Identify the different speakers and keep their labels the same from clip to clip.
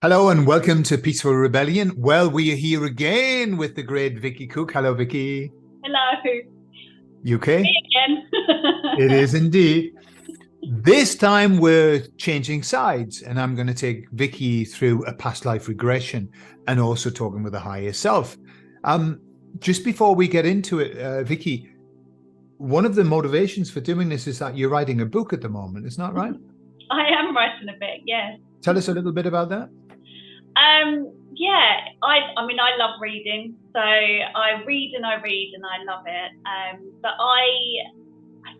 Speaker 1: Hello and welcome to Peaceful Rebellion. Well, we are here again with the great Vicki Cook. Hello, Vicki.
Speaker 2: Hello.
Speaker 1: UK?
Speaker 2: Me again.
Speaker 1: It is indeed. This time we're changing sides, and I'm going to take Vicki through a past life regression and also talking with a higher self. Just before we get into it, Vicki, one of the motivations for doing this is that you're writing a book at the moment, isn't that right?
Speaker 2: I am writing a bit, yes.
Speaker 1: Tell us a little bit about that.
Speaker 2: Yeah, I mean, I love reading, so I read and I love it. But I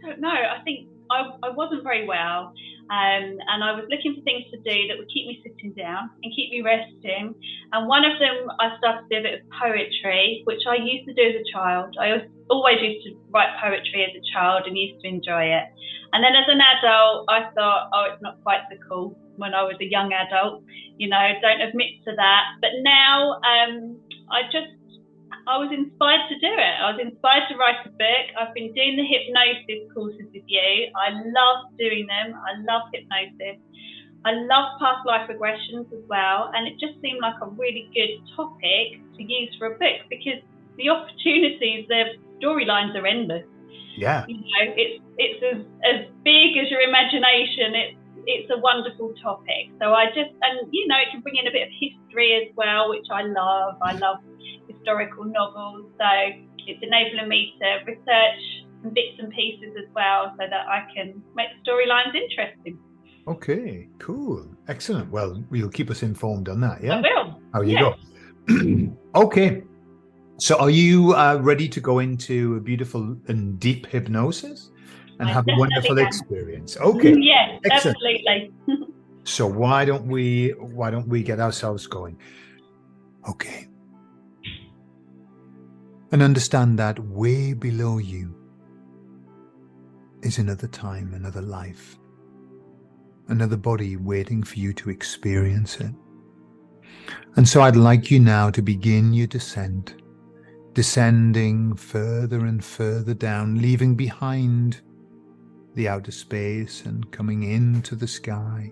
Speaker 2: don't know. I think I wasn't very well, and I was looking for things to do that would keep me sitting down and keep me resting. And one of them, I started to do a bit of poetry, which I used to do as a child. I always used to write poetry as a child and used to enjoy it. And then as an adult, I thought, oh, it's not quite so cool when I was a young adult, don't admit to that. But now I was inspired to do it. I was inspired to write a book. I've been doing the hypnosis courses with you. I love doing them. I love hypnosis. I love past life regressions as well. And it just seemed like a really good topic to use for a book because the opportunities, the storylines are endless.
Speaker 1: Yeah.
Speaker 2: It's as big as your imagination. It's a wonderful topic. So it can bring in a bit of history as well, which I love. I love historical novels. So it's enabling me to research some bits and pieces as well so that I can make the storylines interesting.
Speaker 1: Okay, cool. Excellent. Well, you'll keep us informed on that, yeah?
Speaker 2: I will.
Speaker 1: How you go. Okay. So are you ready to go into a beautiful and deep hypnosis and have a wonderful experience? Okay.
Speaker 2: Yes,
Speaker 1: excellent.
Speaker 2: absolutely.
Speaker 1: So why don't we get ourselves going? Okay. And understand that way below you is another time, another life, another body waiting for you to experience it. And so I'd like you now to begin your descent, descending further and further down, leaving behind the outer space and coming into the sky,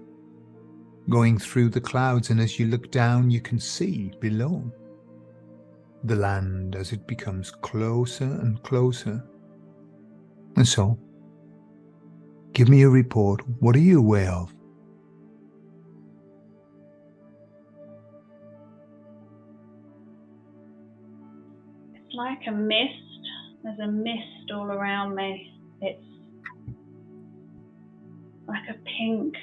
Speaker 1: going through the clouds. And as you look down, you can see below the land as it becomes closer and closer. And so, give me a report. What are you aware of?
Speaker 2: It's like a mist. There's a mist all around me. It's like a pink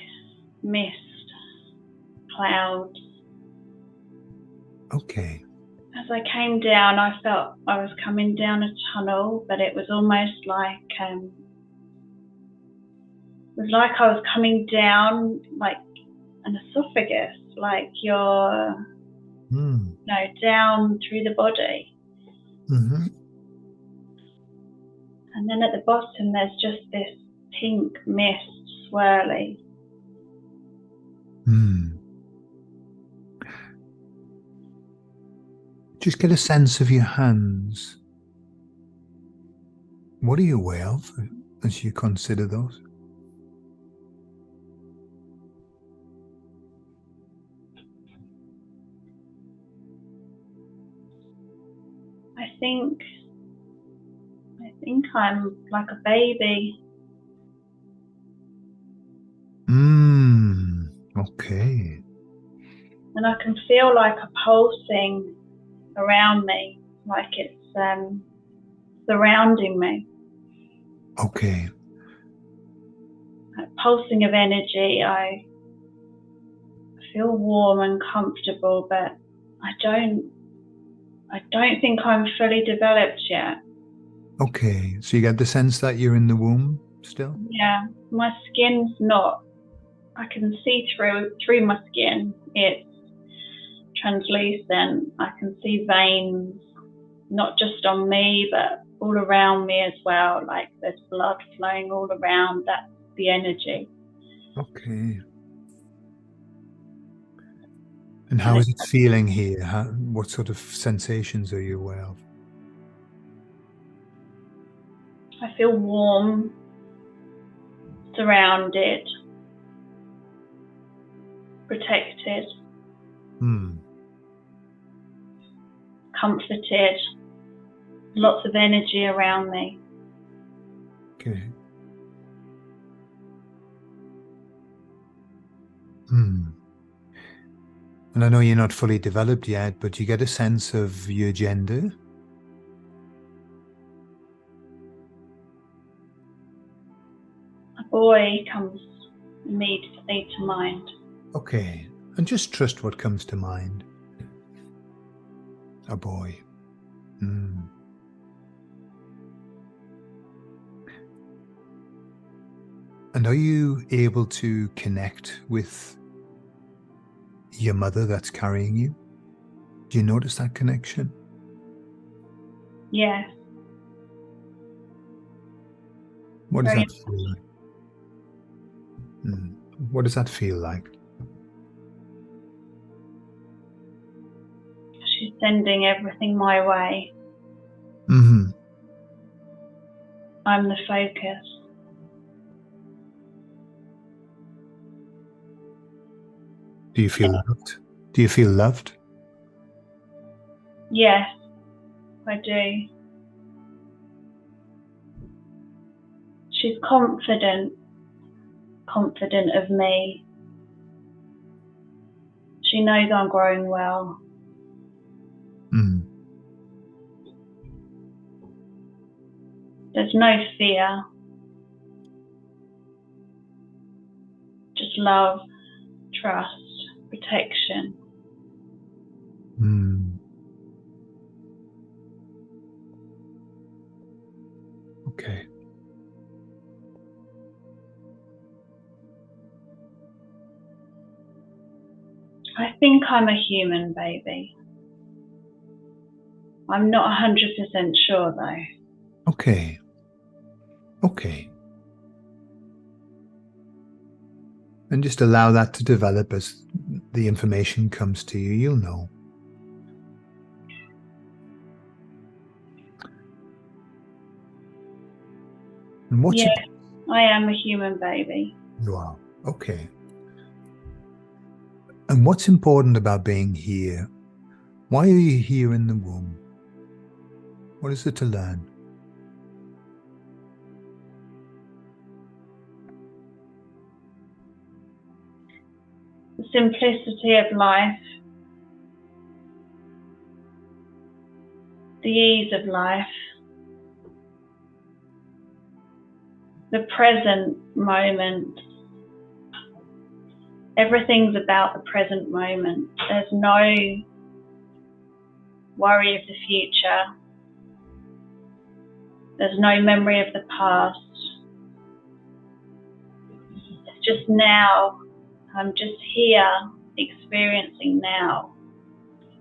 Speaker 2: mist, clouds.
Speaker 1: Okay.
Speaker 2: As I came down, I felt I was coming down a tunnel, but it was almost like I was coming down like an esophagus, like you're down through the body.
Speaker 1: Mm-hmm.
Speaker 2: And then at the bottom, there's just this pink mist swirly.
Speaker 1: Just get a sense of your hands. What are you aware of as you consider those?
Speaker 2: I think I'm like a baby.
Speaker 1: Okay.
Speaker 2: And I can feel like a pulsing around me, like it's surrounding me.
Speaker 1: Okay.
Speaker 2: That pulsing of energy. I feel warm and comfortable, but I don't think I'm fully developed yet.
Speaker 1: Okay, so you get the sense that you're in the womb still?
Speaker 2: Yeah, my skin's not. I can see through my skin. It's translucent. I can see veins, not just on me, but all around me as well. Like there's blood flowing all around. That's the energy.
Speaker 1: Okay. And how is it feeling here? What sort of sensations are you aware of?
Speaker 2: I feel warm, surrounded, protected.
Speaker 1: Hmm.
Speaker 2: Comforted. Lots of energy around me.
Speaker 1: Okay. Hmm. And I know you're not fully developed yet, but you get a sense of your gender?
Speaker 2: A boy comes immediately to mind.
Speaker 1: Okay. And just trust what comes to mind. A boy. Hmm. And are you able to connect with your mother that's carrying you? Do you notice that connection?
Speaker 2: Yes.
Speaker 1: What does
Speaker 2: Very
Speaker 1: that feel like? What does that feel like?
Speaker 2: She's sending everything my way.
Speaker 1: Mm-hmm.
Speaker 2: I'm the focus.
Speaker 1: Do you feel loved? Do you feel loved?
Speaker 2: Yes, I do. She's confident of me. She knows I'm growing well.
Speaker 1: Mm.
Speaker 2: There's no fear. Just love, trust, protection.
Speaker 1: Mm. Okay.
Speaker 2: I think I'm a human baby. I'm not 100% sure though.
Speaker 1: Okay. Okay. And just allow that to develop as the information comes to you. You'll know. And what's
Speaker 2: Yeah, I am a human baby.
Speaker 1: You are. Okay. And what's important about being here? Why are you here in the womb? What is it to learn?
Speaker 2: The simplicity of life, the ease of life, the present moment. Everything's about the present moment. There's no worry of the future. There's no memory of the past. It's just now. I'm just here, experiencing now,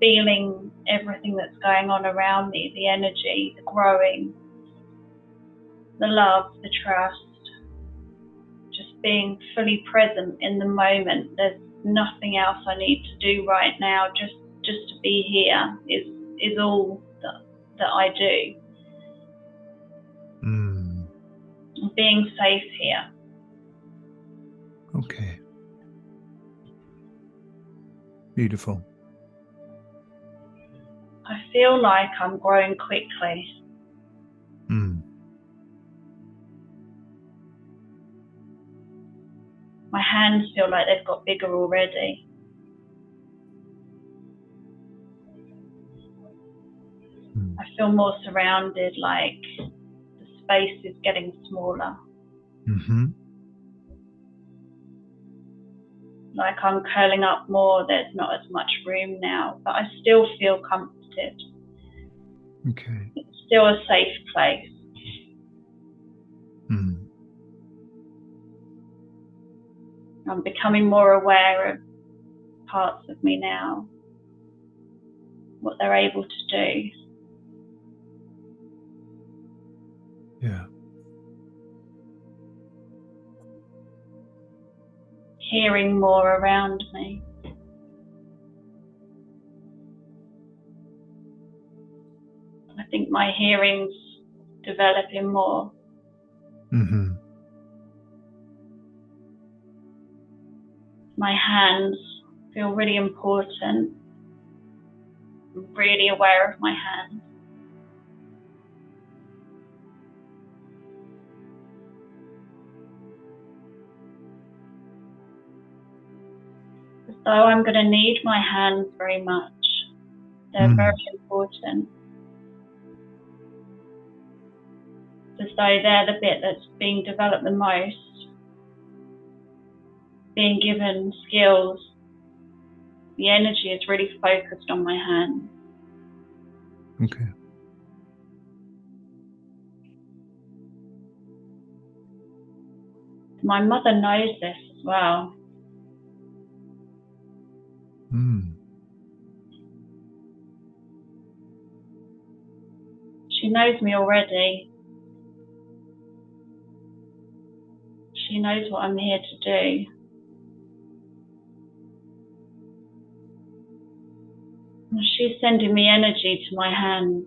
Speaker 2: feeling everything that's going on around me, the energy, the growing, the love, the trust. Just being fully present in the moment. There's nothing else I need to do right now. Just to be here is all that I do.
Speaker 1: Mm.
Speaker 2: Being safe here.
Speaker 1: Okay. Beautiful.
Speaker 2: I feel like I'm growing quickly.
Speaker 1: Mm.
Speaker 2: My hands feel like they've got bigger already.
Speaker 1: Mm.
Speaker 2: I feel more surrounded, like the space is getting smaller.
Speaker 1: Mm-hmm.
Speaker 2: Like I'm curling up more, there's not as much room now, but I still feel comforted.
Speaker 1: Okay.
Speaker 2: It's still a safe place.
Speaker 1: Mm.
Speaker 2: I'm becoming more aware of parts of me now, what they're able to do.
Speaker 1: Yeah.
Speaker 2: Hearing more around me. I think my hearing's developing more.
Speaker 1: Mm-hmm.
Speaker 2: My hands feel really important. I'm really aware of my hands. As though I'm going to need my hands very much. They're very important. As though they're the bit that's being developed the most. Being given skills. The energy is really focused on my hands.
Speaker 1: Okay.
Speaker 2: My mother knows this as well. She knows me already. She knows what I'm here to do. And she's sending me energy to my hands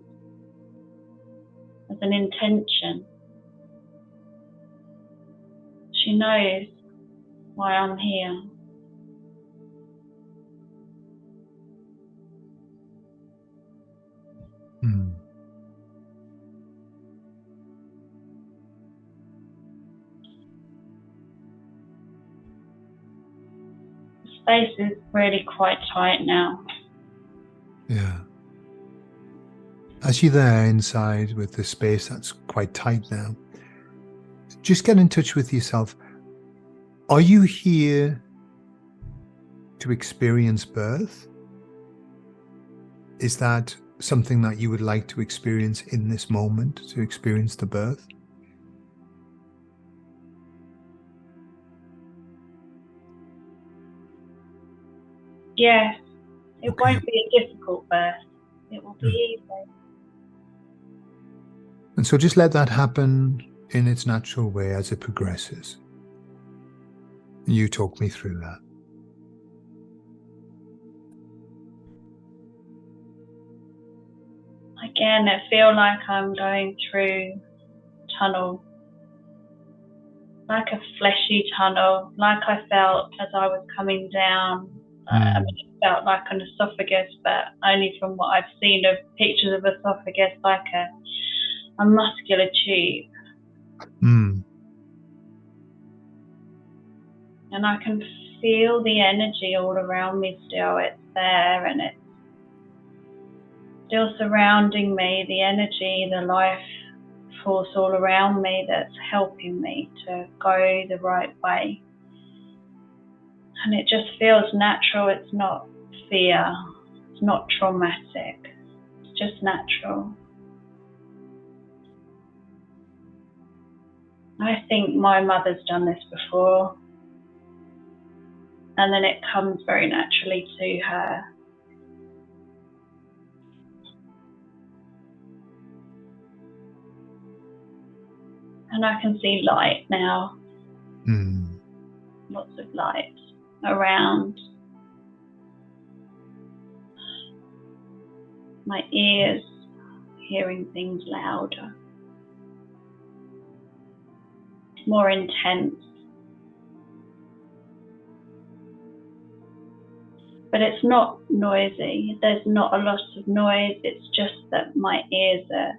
Speaker 2: as an intention. She knows why I'm here. The space is really quite tight now.
Speaker 1: Yeah. As you're there inside with the space that's quite tight now, just get in touch with yourself. Are you here to experience birth? Is that something that you would like to experience in this moment, to experience the birth?
Speaker 2: Yes, it
Speaker 1: Okay.
Speaker 2: won't be a difficult birth. It will be easy.
Speaker 1: And so just let that happen in its natural way as it progresses. You talk me through that.
Speaker 2: Again, I feel like I'm going through a tunnel, like a fleshy tunnel, like I felt as I was coming down. I mean, it felt like an esophagus, but only from what I've seen of pictures of esophagus, like a muscular tube. And I can feel the energy all around me still. It's there and it's still surrounding me, the energy, the life force all around me that's helping me to go the right way. And it just feels natural. It's not fear. It's not traumatic. It's just natural. I think my mother's done this before. And then it comes very naturally to her. And I can see light now. Lots of light around. My ears hearing things louder. More intense. But it's not noisy. There's not a lot of noise. It's just that my ears are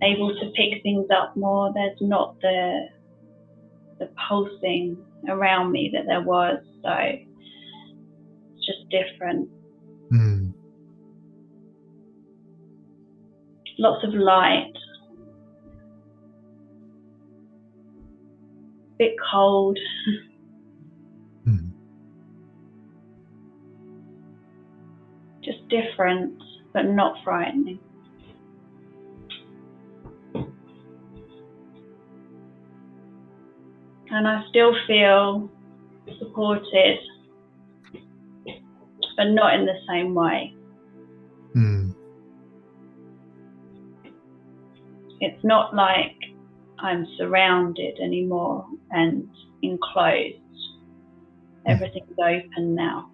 Speaker 2: able to pick things up more. There's not the pulsing around me that there was. So it's just different. Lots of light. A bit cold. Just different, but not frightening. And I still feel supported, but not in the same way. It's not like I'm surrounded anymore and enclosed. Everything's open now.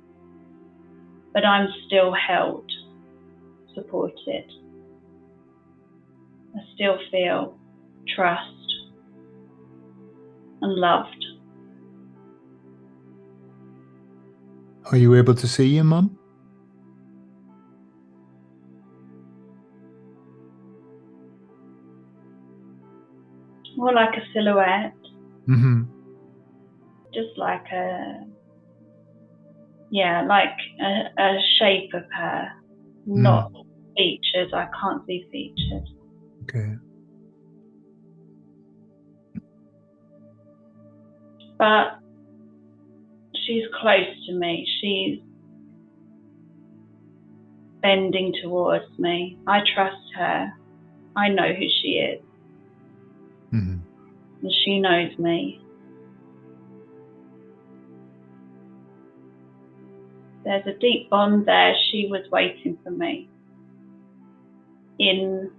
Speaker 2: But I'm still held, supported. I still feel trust and loved.
Speaker 1: Are you able to see your mum?
Speaker 2: More like a silhouette.
Speaker 1: Mm-hmm.
Speaker 2: Just like a shape of her. Not features. I can't see features.
Speaker 1: Okay.
Speaker 2: But she's close to me. She's bending towards me. I trust her. I know who she is.
Speaker 1: Mm-hmm.
Speaker 2: And she knows me. There's a deep bond there. She was waiting for me in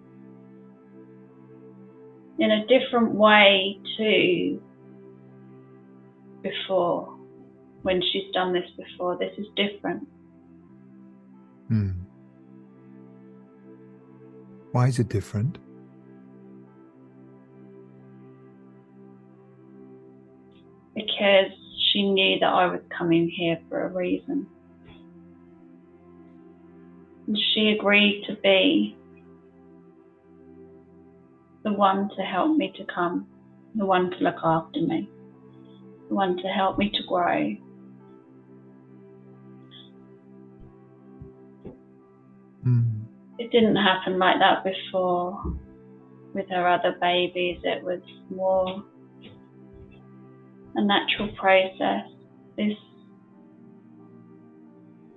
Speaker 2: a different way to before. When she's done this before, this is different.
Speaker 1: Why is it different?
Speaker 2: Because she knew that I was coming here for a reason. And she agreed to be the one to help me to come, the one to look after me, the one to help me to grow. It didn't happen like that before with her other babies. It was more a natural process. There's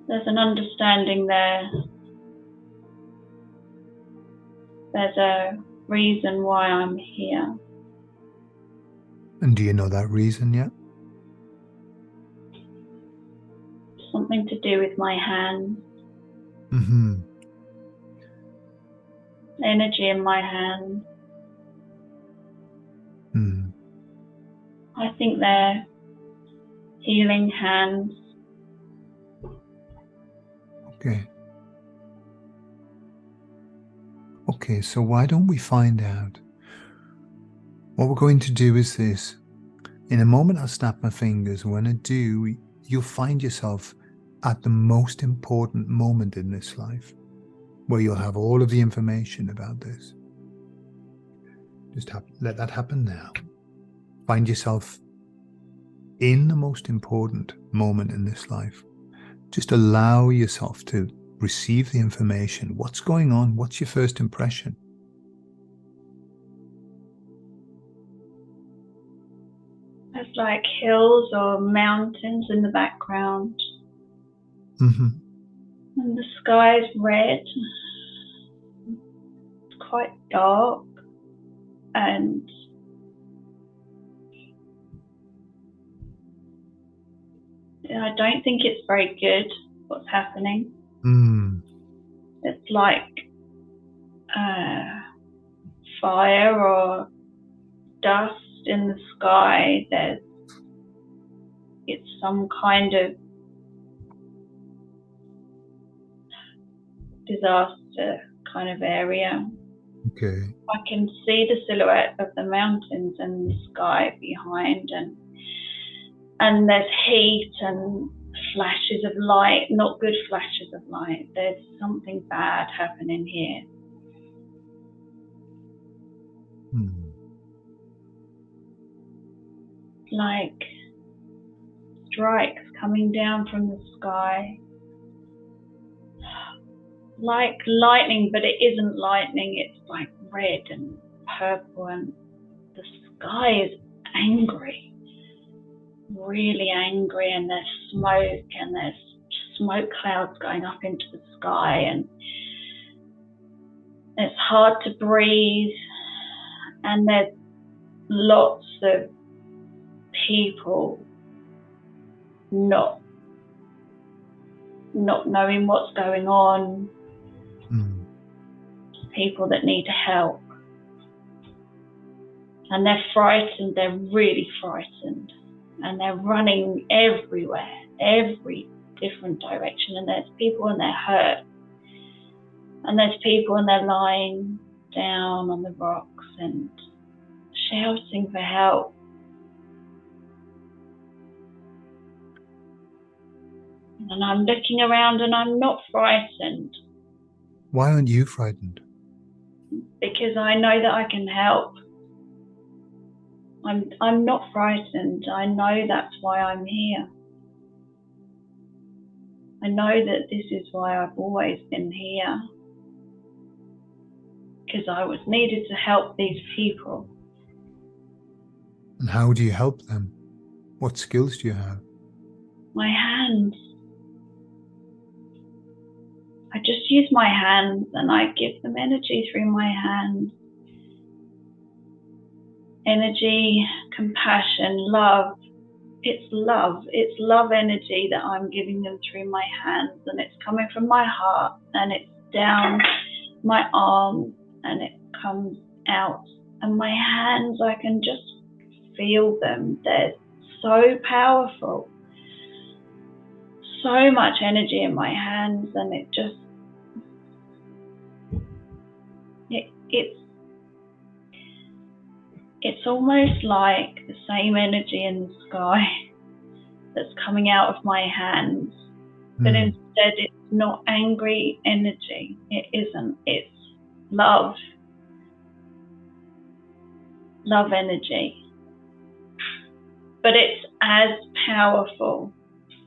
Speaker 2: an understanding there. There's a reason why I'm here.
Speaker 1: And do you know that reason yet?
Speaker 2: Something to do with my hands.
Speaker 1: Mm-hmm.
Speaker 2: Energy in my hands. I think they're healing hands.
Speaker 1: Okay. Okay, so why don't we find out? What we're going to do is this. In a moment, I'll snap my fingers. When I do, you'll find yourself at the most important moment in this life, where you'll have all of the information about this. Just let that happen now. Find yourself in the most important moment in this life. Just allow yourself to receive the information. What's going on? What's your first impression?
Speaker 2: There's like hills or mountains in the background.
Speaker 1: Mm-hmm.
Speaker 2: And the sky's red. It's quite dark. And I don't think it's very good what's happening. It's like fire or dust in the sky. It's some kind of disaster kind of area.
Speaker 1: Okay.
Speaker 2: I can see the silhouette of the mountains and the sky behind, and there's heat and flashes of light, not good flashes of light. There's something bad happening here. Like strikes coming down from the sky. Like lightning, but it isn't lightning. It's like red and purple, and the sky is angry. Really angry, and there's smoke, and there's smoke clouds going up into the sky, and it's hard to breathe, and there's lots of people not knowing what's going on, people that need help, and they're frightened. They're really frightened. And they're running everywhere, every different direction. And there's people and they're hurt. And there's people and they're lying down on the rocks and shouting for help. And I'm looking around and I'm not frightened,
Speaker 1: Why aren't you frightened?
Speaker 2: because I know that I can help. I'm not frightened. I know that's why I'm here. I know that this is why I've always been here, because I was needed to help these people.
Speaker 1: And how do you help them? What skills do you have?
Speaker 2: My hands. I just use my hands and I give them energy through my hands. Energy, compassion, love. It's love. It's love energy that I'm giving them through my hands, and it's coming from my heart and it's down my arms and it comes out. And my hands, I can just feel them. They're so powerful. So much energy in my hands, and it just it's almost like the same energy in the sky that's coming out of my hands, but instead it's not angry energy. It isn't. It's love energy, but it's as powerful,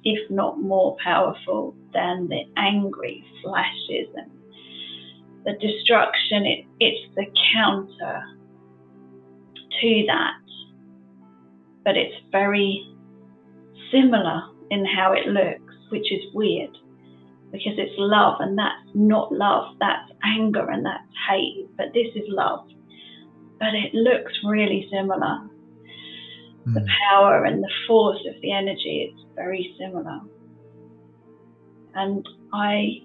Speaker 2: if not more powerful, than the angry flashes and the destruction. It's the counter to that, but it's very similar in how it looks, which is weird, because it's love, and that's not love, that's anger and that's hate, but this is love. But it looks really similar. The power and the force of the energy, it's very similar. And I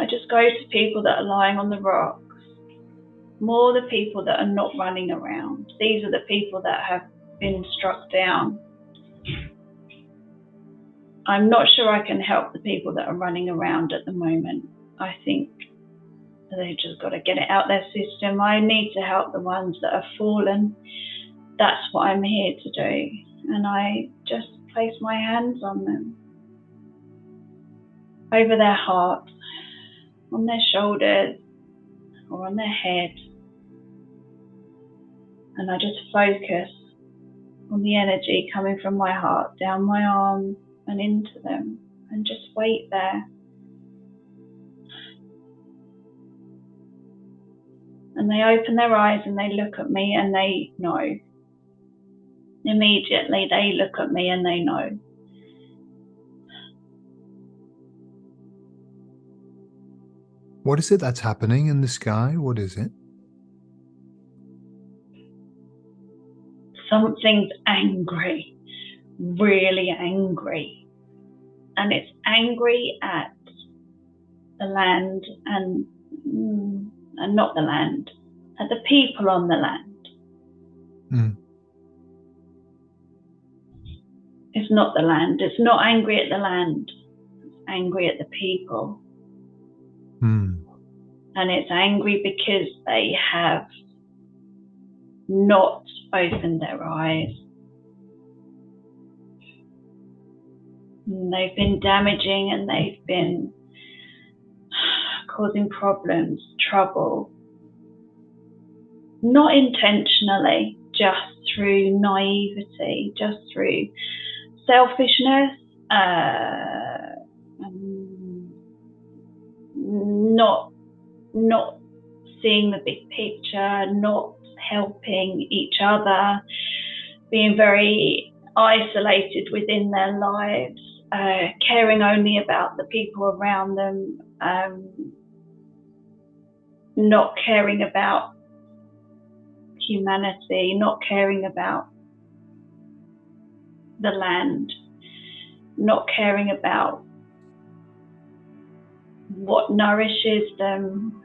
Speaker 2: just go to people that are lying on the rocks, more the people that are not running around. These are the people that have been struck down. I'm not sure I can help the people that are running around at the moment. I think they've just got to get it out their system. I need to help the ones that have fallen. That's what I'm here to do. And I just place my hands on them, over their heart, on their shoulders, or on their head. And I just focus on the energy coming from my heart, down my arms and into them, and just wait there. And they open their eyes and they look at me and they know. Immediately they look at me and they know.
Speaker 1: What is it that's happening in the sky? What is it?
Speaker 2: Something's angry, really angry. And it's angry at the land and not the land, at the people on the land. It's not the land. It's not angry at the land. It's angry at the people. And it's angry because they have not opened their eyes. And they've been damaging and they've been causing problems, trouble. Not intentionally, just through naivety, just through selfishness, not seeing the big picture, not helping each other, being very isolated within their lives, caring only about the people around them, not caring about humanity, not caring about the land, not caring about what nourishes them.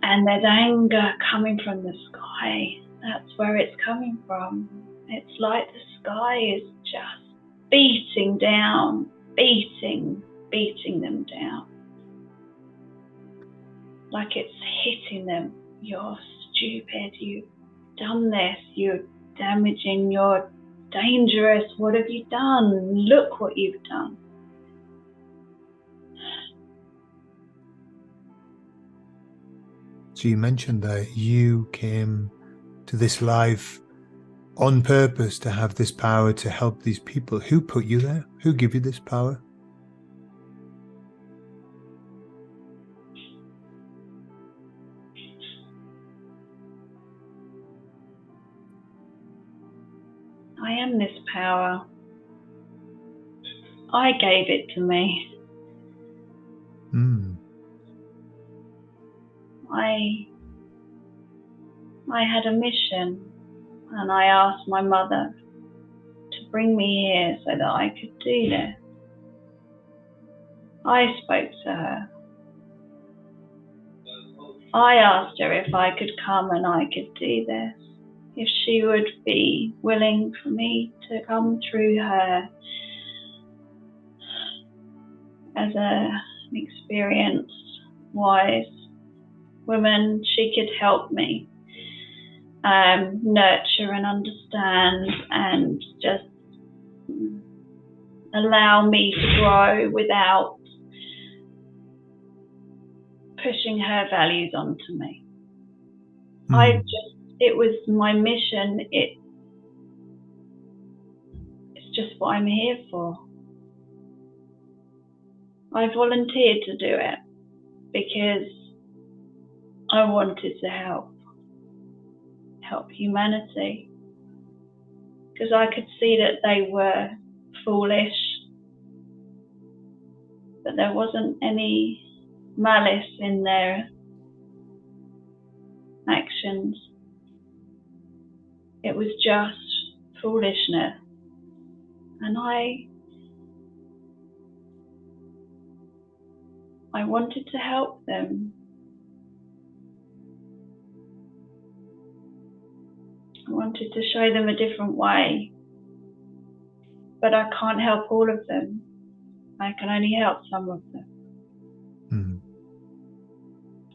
Speaker 2: And there's anger coming from the sky. That's where it's coming from. It's like the sky is just beating down, beating them down. Like it's hitting them. You're stupid, you've done this, you're damaging, you're dangerous. What have you done? Look what you've done.
Speaker 1: So you mentioned that you came to this life on purpose to have this power to help these people. Who put you there? Who gave you this power?
Speaker 2: I am this power. I gave it to me. I had a mission, and I asked my mother to bring me here so that I could do this. I spoke to her. I asked her if I could come and I could do this, if she would be willing for me to come through her as an experienced, wise woman. She could help me nurture and understand and just allow me to grow without pushing her values onto me. It was my mission. It's just what I'm here for. I volunteered to do it because I wanted to help humanity, because I could see that they were foolish, but there wasn't any malice in their actions. It was just foolishness, and I wanted to help them. I wanted to show them a different way, but I can't help all of them. I can only help some of them.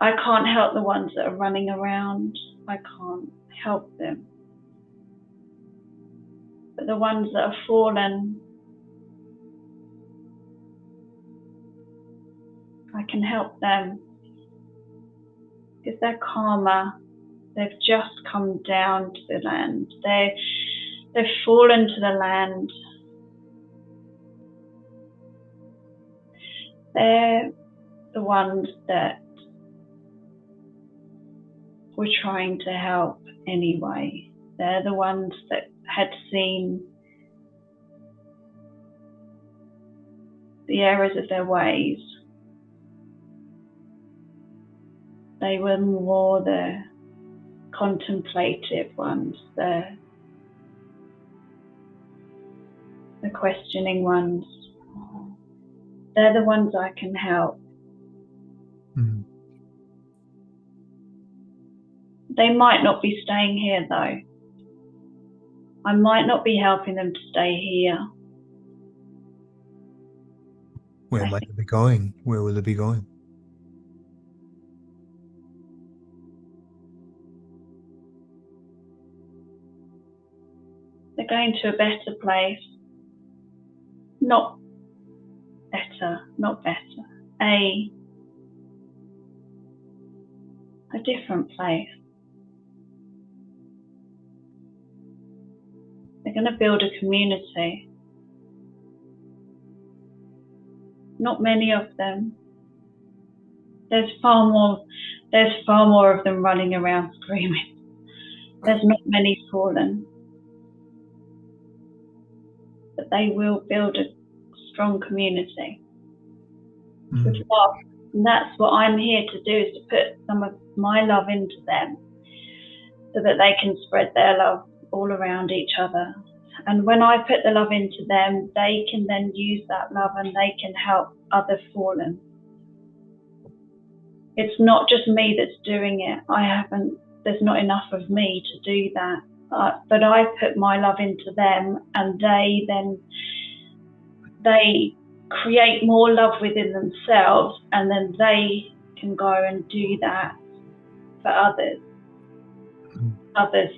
Speaker 2: I can't help the ones that are running around. I can't help them. But the ones that are fallen, I can help them. Because their karma, they've just come down to the land. They've fallen to the land. They're the ones that we're trying to help anyway. They're the ones that had seen the errors of their ways. They were more the contemplative ones, the questioning ones. They're the ones I can help. They might not be staying here though. I might not be helping them to stay here.
Speaker 1: Where might they be going? Where will they be going?
Speaker 2: They're going to a better place. Not better. A different place. They're going to build a community. Not many of them. There's far more of them running around screaming. There's not many fallen. But they will build a strong community with love. And that's what I'm here to do, is to put some of my love into them so that they can spread their love all around each other. And when I put the love into them, they can then use that love and they can help other fallen. It's not just me that's doing it. There's not enough of me to do that. But I put my love into them, and they create more love within themselves, and then they can go and do that for others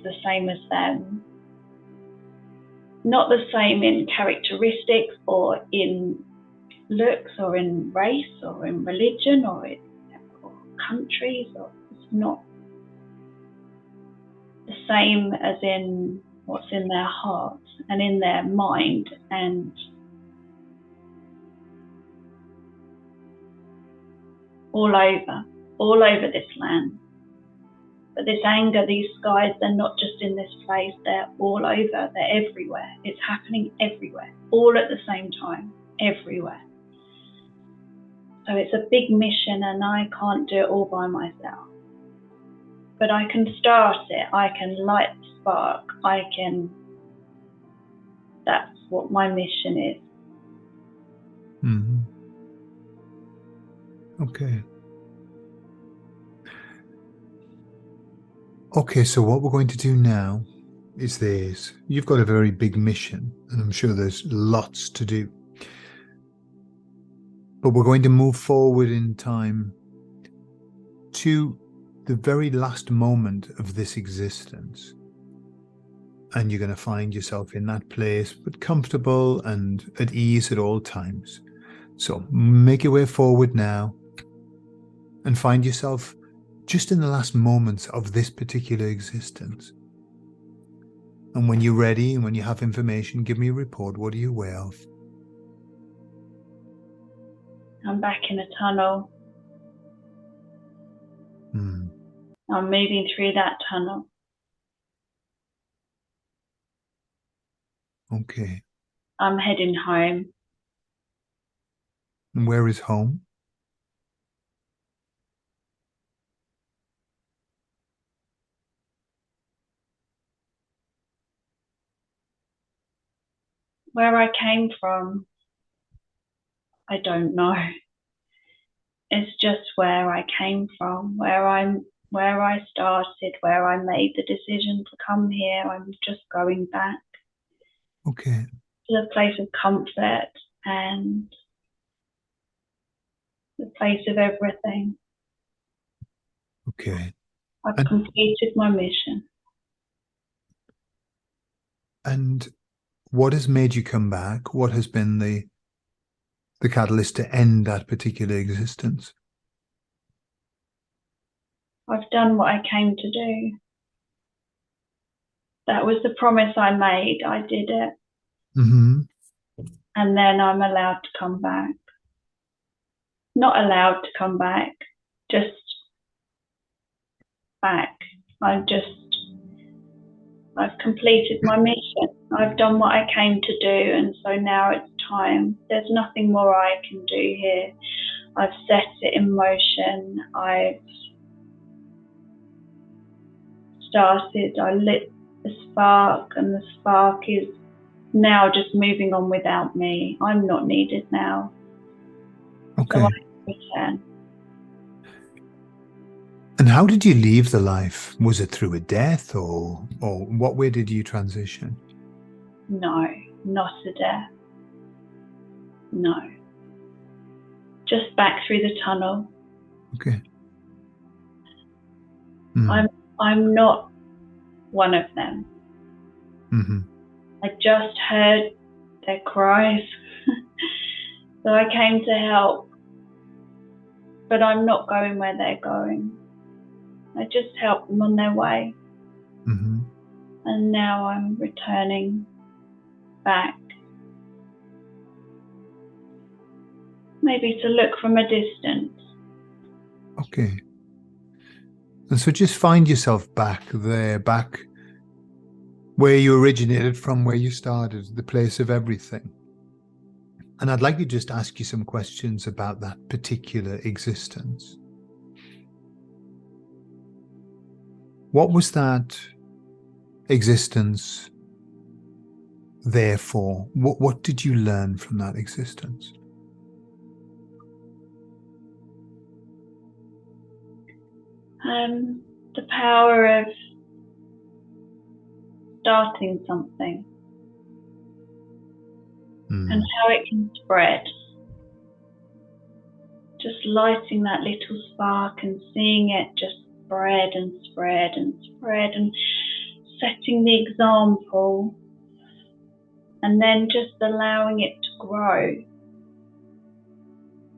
Speaker 2: the same as them. not the same in characteristics or in looks or in race or in religion or countries, or it's not the same as in what's in their heart and in their mind, and all over this land. But this anger, these skies, they're not just in this place, they're all over, they're everywhere. It's happening everywhere, all at the same time, everywhere. So it's a big mission, and I can't do it all by myself. But I can start it, I can light the spark, that's what my mission is.
Speaker 1: Mm-hmm. Okay. Okay, so what we're going to do now is this. You've got a very big mission, and I'm sure there's lots to do. But we're going to move forward in time to the very last moment of this existence. And you're going to find yourself in that place, but comfortable and at ease at all times. So make your way forward now and find yourself just in the last moments of this particular existence. And when you're ready and when you have information, give me a report. What are you aware of?
Speaker 2: I'm back in a tunnel. I'm moving through that tunnel.
Speaker 1: Okay.
Speaker 2: I'm heading home.
Speaker 1: And where is home?
Speaker 2: Where I came from, I don't know. It's just where I came from, where I started, where I made the decision to come here. I'm just going back.
Speaker 1: Okay.
Speaker 2: To the place of comfort and the place of everything.
Speaker 1: Okay.
Speaker 2: I've completed my mission.
Speaker 1: And what has made you come back? What has been the catalyst to end that particular existence?
Speaker 2: I've done what I came to do. That was the promise I made. I did it.
Speaker 1: Mm-hmm.
Speaker 2: And then I'm allowed to come back. Not allowed to come back, just back. I've completed my mission. I've done what I came to do, and so now it's time. There's nothing more I can do here. I've set it in motion. I've started. I lit the spark, and the spark is now just moving on without me. I'm not needed now.
Speaker 1: Okay.
Speaker 2: So I can return.
Speaker 1: And how did you leave the life? Was it through a death, or what way did you transition?
Speaker 2: No, not a death. No. Just back through the tunnel.
Speaker 1: Okay.
Speaker 2: I'm not one of them.
Speaker 1: Mm-hmm.
Speaker 2: I just heard their cries. So I came to help. But I'm not going where they're going. I just helped them on their way.
Speaker 1: Mm-hmm.
Speaker 2: And now I'm returning back. Maybe to look from a distance.
Speaker 1: Okay. And so just find yourself back there, back where you originated from, where you started, the place of everything. And I'd like to just ask you some questions about that particular existence. What was that existence there for? What did you learn from that existence?
Speaker 2: The power of starting something and how it can spread. Just lighting that little spark and seeing it just spread and spread and spread, and setting the example and then just allowing it to grow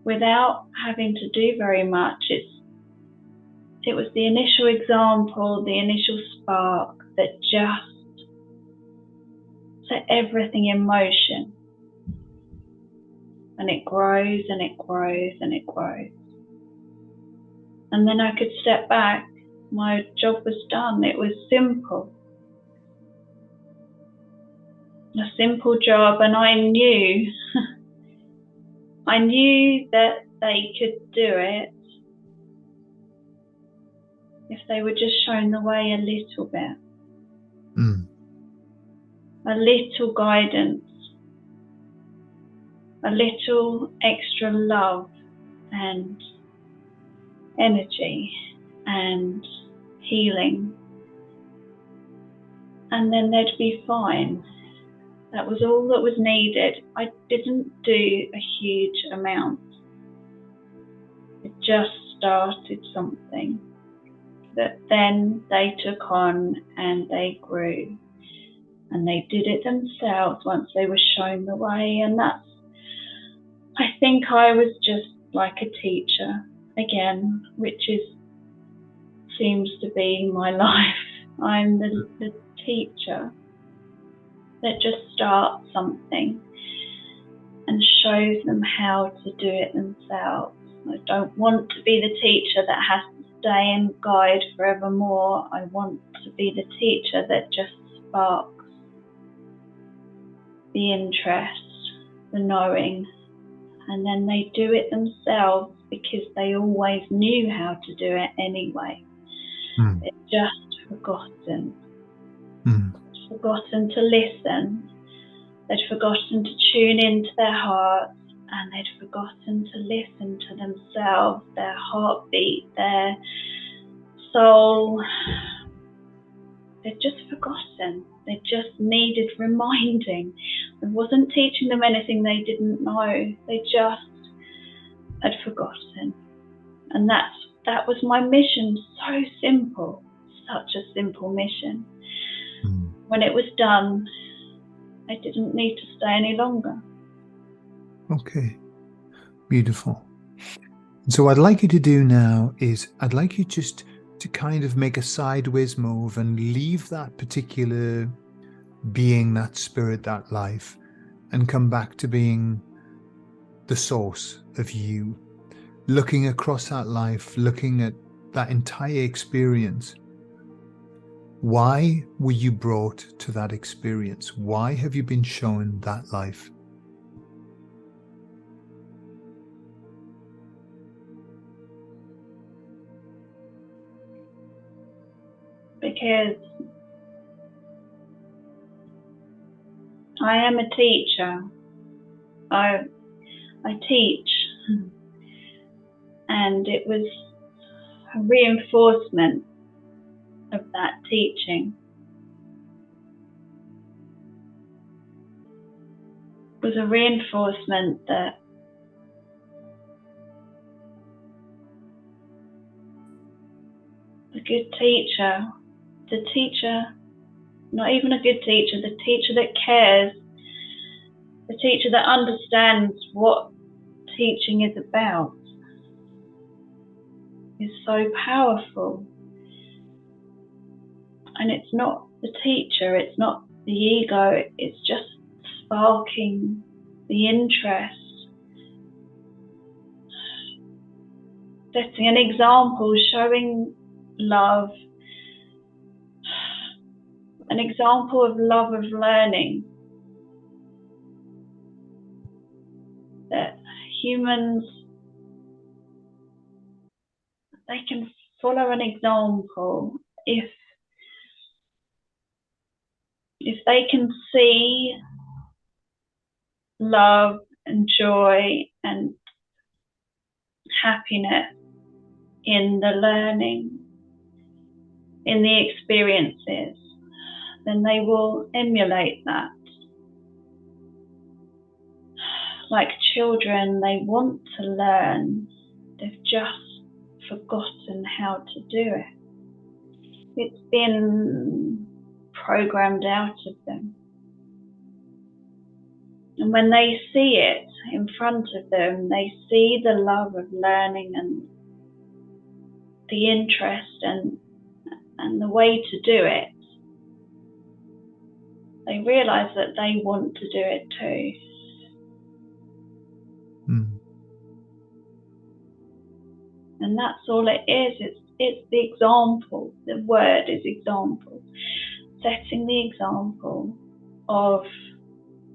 Speaker 2: without having to do very much. It was the initial example, the initial spark that just set everything in motion. And it grows and it grows and it grows. And then I could step back. My job was done. It was simple. A simple job, and I knew that they could do it if they were just shown the way a little bit. A little guidance, a little extra love and energy and healing, and then they'd be fine. That was all that was needed. I didn't do a huge amount. It just started something that then they took on and they grew. And they did it themselves once they were shown the way. And I think I was just like a teacher again, which seems to be my life. I'm the teacher that just starts something and shows them how to do it themselves. I don't want to be the teacher that has to stay and guide forevermore. I want to be the teacher that just sparks the interest, the knowing, and then they do it themselves because they always knew how to do it anyway. They'd just forgotten. Forgotten to listen. They'd forgotten to tune into their hearts, and they'd forgotten to listen to themselves, their heartbeat, their soul. They'd just forgotten. They just needed reminding. I wasn't teaching them anything they didn't know. They just had forgotten. And that was my mission. So simple. Such a simple mission. When it was done, I didn't need to stay any longer.
Speaker 1: Okay. Beautiful. So what I'd like you to do now is I'd like you just to kind of make a sideways move and leave that particular being, that spirit, that life, and come back to being the source of you, looking across that life, looking at that entire experience. Why were you brought to that experience? Why have you been shown that life?
Speaker 2: Because I am a teacher. I teach, and it was a reinforcement of that teaching. It was a reinforcement that a good teacher, the teacher, not even a good teacher, the teacher that cares, the teacher that understands what teaching is about, is so powerful. And it's not the teacher, it's not the ego, it's just sparking the interest, setting an example, showing love, an example of love of learning, that humans, they can follow an example if they can see love and joy and happiness in the learning, in the experiences, then they will emulate that. Like children, they want to learn, they've just forgotten how to do it. It's been programmed out of them. And when they see it in front of them, they see the love of learning and the interest and the way to do it. They realise that they want to do it too. And that's all it is. It's the example. The word is example. Setting the example of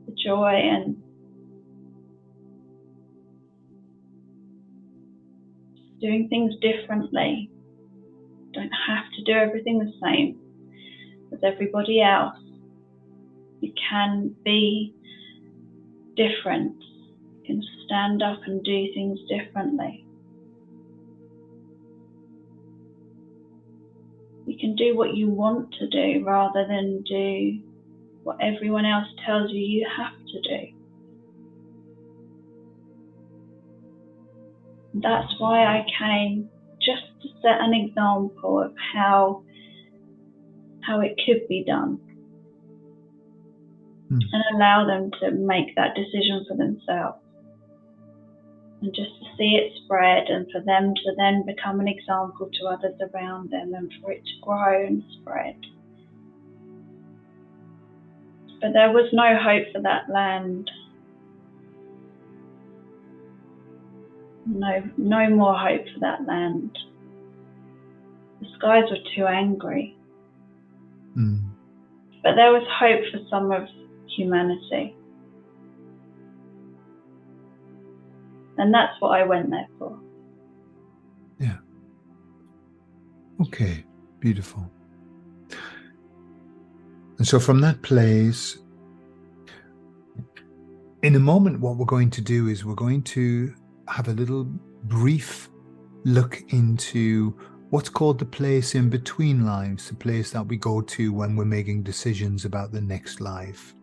Speaker 2: the joy and doing things differently. You don't have to do everything the same as everybody else. You can be different. You can stand up and do things differently. You can do what you want to do rather than do what everyone else tells you you have to do. That's why I came, just to set an example of how it could be done. And allow them to make that decision for themselves. And just to see it spread, and for them to then become an example to others around them, and for it to grow and spread. But there was no hope for that land. No more hope for that land. The skies were too angry. But there was hope for some of humanity. And that's what I went there for.
Speaker 1: Yeah. Okay, beautiful. And so from that place, in a moment, what we're going to do is we're going to have a little brief look into what's called the place in between lives, the place that we go to when we're making decisions about the next life.